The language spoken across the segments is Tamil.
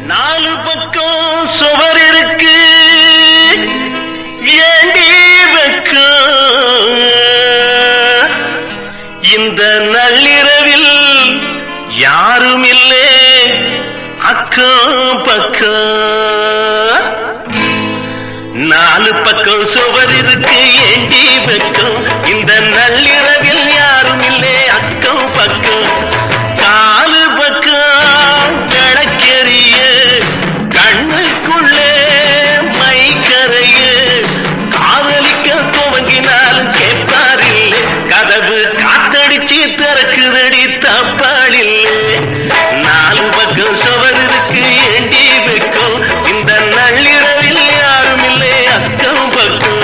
நாலு பக்கம் சுவர் இருக்கு ஏண்டி வெக்கம் இந்த நள்ளிரவில் யாரும் இல்லை அக்கம் பக்கம் நாலு பக்கம் சுவர் இருக்கு ஏண்டி வெக்கம் இந்த நள்ளிரவில் யாரும் இல்லை அக்கம் பக்கம் காலு பக்கம் விளக்கெரிய கண்ணுக்குள்ளே மைக்கரைய காதலிக்க துவங்கினாலும் கேட்பாரில்லை கதவு காத்தடிச்சு திறக்குதடி தப்பாளில்லை நாலு பக்கம் சுவர் இருக்கு ஏண்டி வெக்கம் இந்த நள்ளிரவில் யாரும் இல்லை அக்கம் பக்கம்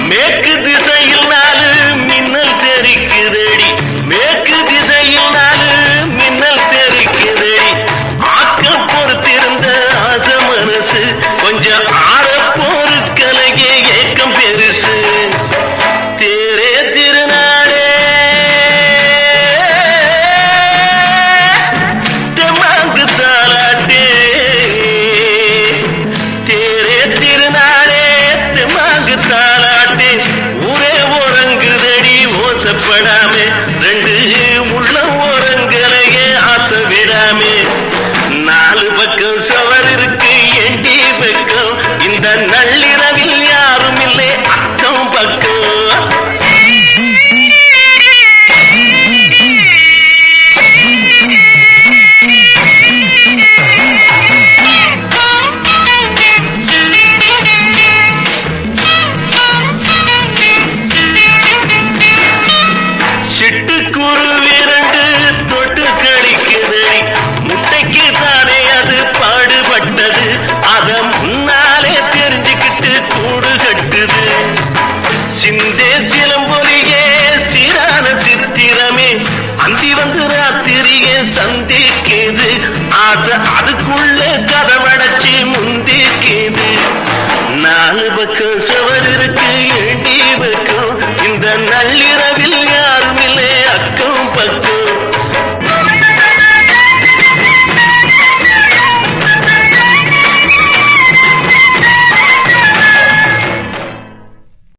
மேற்கு திசையில் நாலு மின்னல் தெரிக்குதடி மேற்கு திசையில் நாலு மின்னல் தெரிக்குதடி ஆக்க பொறுத்திருந்த ஆச மனசு கொஞ்சம் ஆற பொறுக்கலையே ஏக்கம் பெருசு தேரே திருநாடே தெம்மாங்கு தாலாட்டே தேரே திருநாடே தெம்மாங்கு தாலாட்டே ஊரே உறங்குதடி ஓசப்படாமே ரெண்டு உள்ள உறங்கலையே ஆசை விடாமே நாலு பக்கம் சுவர் இருக்கு ஏண்டி பக்கம் இந்த நள்ளிரவில் யாரும் இல்லை அக்கம் பக்கம் சிட்டுக்குருவி இரண்டு தொட்டு கடிக்குதடி முட்டைக்கு தானே அது பாடுபட்டது அத முன்னாலே தெரிஞ்சுக்கிட்டு கூடு கட்டுது சிந்தே சிலம்பொலியே சீரான சித்திரமே அந்தி வந்து ராத்திரியே சந்திக்குது ஆசை அதுக்குள்ள கதவடைச்சி முந்திக்குது நாலு பக்கம் சுவர் இருக்கு ஏண்டி பக்கம் இந்த நள்ளிர